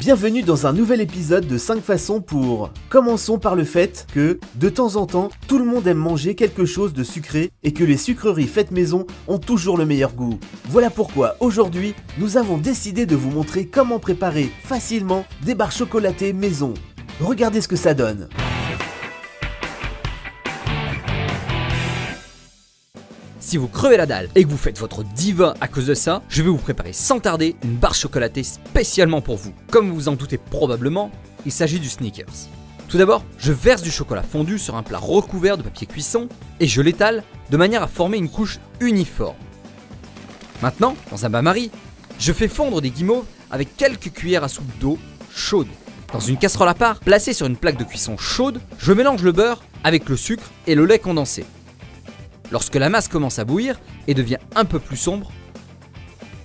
Bienvenue dans un nouvel épisode de 5 façons pour... Commençons par le fait que, de temps en temps, tout le monde aime manger quelque chose de sucré et que les sucreries faites maison ont toujours le meilleur goût. Voilà pourquoi aujourd'hui, nous avons décidé de vous montrer comment préparer facilement des barres chocolatées maison. Regardez ce que ça donne. Si vous crevez la dalle et que vous faites votre diva à cause de ça, je vais vous préparer sans tarder une barre chocolatée spécialement pour vous. Comme vous vous en doutez probablement, il s'agit du Snickers. Tout d'abord, je verse du chocolat fondu sur un plat recouvert de papier cuisson et je l'étale de manière à former une couche uniforme. Maintenant, dans un bain-marie, je fais fondre des guimauves avec quelques cuillères à soupe d'eau chaude. Dans une casserole à part, placée sur une plaque de cuisson chaude, je mélange le beurre avec le sucre et le lait condensé. Lorsque la masse commence à bouillir et devient un peu plus sombre,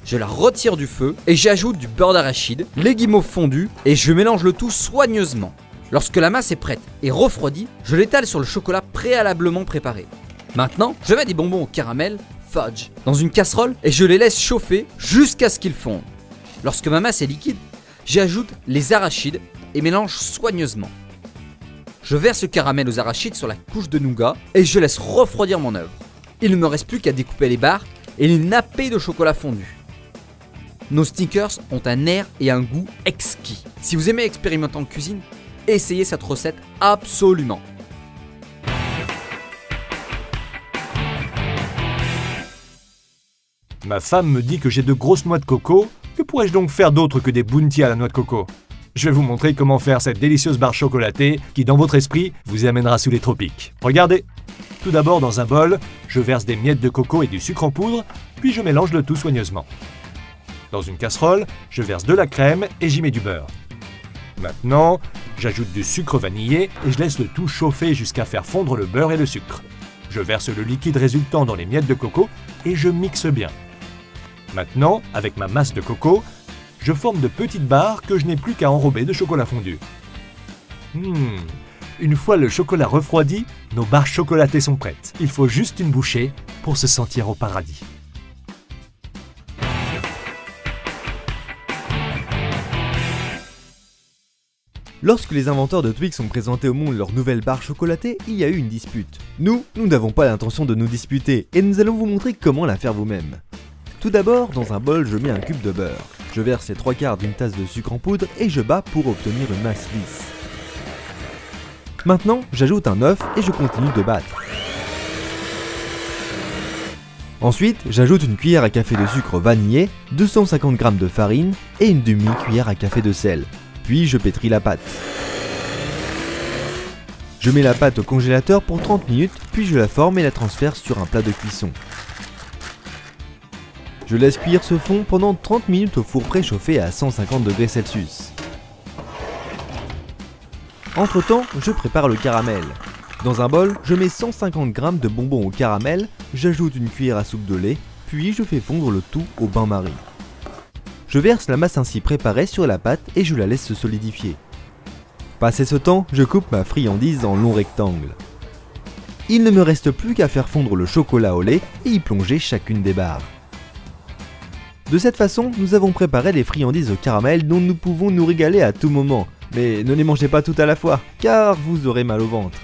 je la retire du feu et j'ajoute du beurre d'arachide, les guimauves fondues et je mélange le tout soigneusement. Lorsque la masse est prête et refroidie, je l'étale sur le chocolat préalablement préparé. Maintenant, je mets des bonbons au caramel, fudge, dans une casserole et je les laisse chauffer jusqu'à ce qu'ils fondent. Lorsque ma masse est liquide, j'ajoute les arachides et mélange soigneusement. Je verse le caramel aux arachides sur la couche de nougat et je laisse refroidir mon œuvre. Il ne me reste plus qu'à découper les barres et les napper de chocolat fondu. Nos Snickers ont un air et un goût exquis. Si vous aimez expérimenter en cuisine, essayez cette recette absolument. Ma femme me dit que j'ai de grosses noix de coco. Que pourrais-je donc faire d'autre que des bounties à la noix de coco ? Je vais vous montrer comment faire cette délicieuse barre chocolatée qui, dans votre esprit, vous amènera sous les tropiques. Regardez! Tout d'abord, dans un bol, je verse des miettes de coco et du sucre en poudre, puis je mélange le tout soigneusement. Dans une casserole, je verse de la crème et j'y mets du beurre. Maintenant, j'ajoute du sucre vanillé et je laisse le tout chauffer jusqu'à faire fondre le beurre et le sucre. Je verse le liquide résultant dans les miettes de coco et je mixe bien. Maintenant, avec ma masse de coco, je forme de petites barres que je n'ai plus qu'à enrober de chocolat fondu. Une fois le chocolat refroidi, nos barres chocolatées sont prêtes. Il faut juste une bouchée pour se sentir au paradis. Lorsque les inventeurs de Twix ont présenté au monde leur nouvelle barre chocolatée, il y a eu une dispute. Nous n'avons pas l'intention de nous disputer et nous allons vous montrer comment la faire vous-même. Tout d'abord, dans un bol, je mets un cube de beurre. Je verse les 3/4 d'une tasse de sucre en poudre et je bats pour obtenir une masse lisse. Maintenant, j'ajoute un œuf et je continue de battre. Ensuite, j'ajoute une cuillère à café de sucre vanillé, 250 g de farine et une demi-cuillère à café de sel. Puis je pétris la pâte. Je mets la pâte au congélateur pour 30 minutes, puis je la forme et la transfère sur un plat de cuisson. Je laisse cuire ce fond pendant 30 minutes au four préchauffé à 150 degrés Celsius. Entre temps, je prépare le caramel. Dans un bol, je mets 150 g de bonbons au caramel, j'ajoute une cuillère à soupe de lait, puis je fais fondre le tout au bain-marie. Je verse la masse ainsi préparée sur la pâte et je la laisse se solidifier. Passé ce temps, je coupe ma friandise en longs rectangles. Il ne me reste plus qu'à faire fondre le chocolat au lait et y plonger chacune des barres. De cette façon, nous avons préparé les friandises au caramel dont nous pouvons nous régaler à tout moment. Mais ne les mangez pas toutes à la fois, car vous aurez mal au ventre.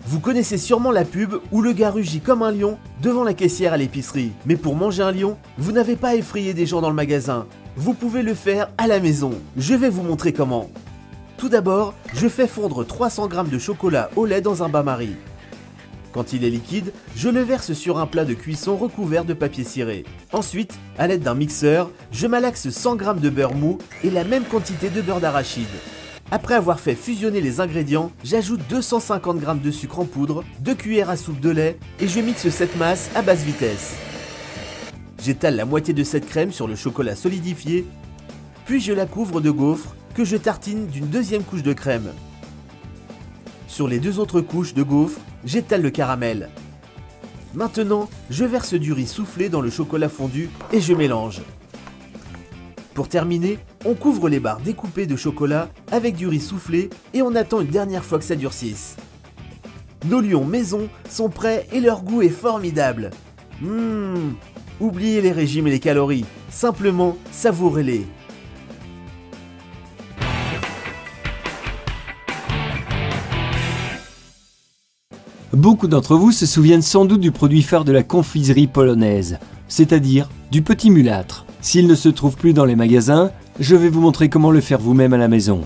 Vous connaissez sûrement la pub où le gars rugit comme un lion devant la caissière à l'épicerie. Mais pour manger un lion, vous n'avez pas à effrayer des gens dans le magasin. Vous pouvez le faire à la maison. Je vais vous montrer comment. Tout d'abord, je fais fondre 300 g de chocolat au lait dans un bain-marie. Quand il est liquide, je le verse sur un plat de cuisson recouvert de papier ciré. Ensuite, à l'aide d'un mixeur, je malaxe 100 g de beurre mou et la même quantité de beurre d'arachide. Après avoir fait fusionner les ingrédients, j'ajoute 250 g de sucre en poudre, 2 cuillères à soupe de lait et je mixe cette masse à basse vitesse. J'étale la moitié de cette crème sur le chocolat solidifié, puis je la couvre de gaufres que je tartine d'une deuxième couche de crème. Sur les 2 autres couches de gaufres, j'étale le caramel. Maintenant, je verse du riz soufflé dans le chocolat fondu et je mélange. Pour terminer, on couvre les barres découpées de chocolat avec du riz soufflé et on attend une dernière fois que ça durcisse. Nos lions maison sont prêts et leur goût est formidable. Oubliez les régimes et les calories, simplement savourez-les. Beaucoup d'entre vous se souviennent sans doute du produit phare de la confiserie polonaise, c'est-à-dire du petit mulâtre. S'il ne se trouve plus dans les magasins, je vais vous montrer comment le faire vous-même à la maison.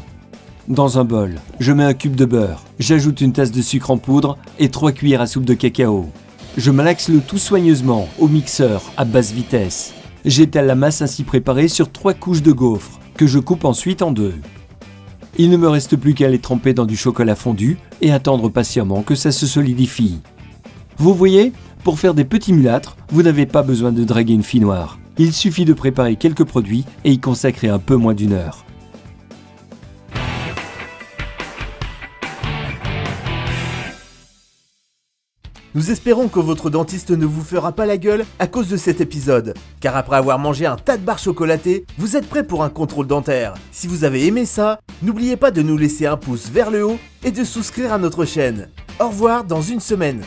Dans un bol, je mets un cube de beurre, j'ajoute une tasse de sucre en poudre et 3 cuillères à soupe de cacao. Je malaxe le tout soigneusement au mixeur à basse vitesse. J'étale la masse ainsi préparée sur 3 couches de gaufres, que je coupe ensuite en 2. Il ne me reste plus qu'à les tremper dans du chocolat fondu et attendre patiemment que ça se solidifie. Vous voyez, pour faire des petits mulâtres, vous n'avez pas besoin de draguer une fille noire. Il suffit de préparer quelques produits et y consacrer un peu moins d'1 heure. Nous espérons que votre dentiste ne vous fera pas la gueule à cause de cet épisode, car après avoir mangé un tas de barres chocolatées, vous êtes prêts pour un contrôle dentaire. Si vous avez aimé ça, n'oubliez pas de nous laisser un pouce vers le haut et de souscrire à notre chaîne. Au revoir dans une semaine.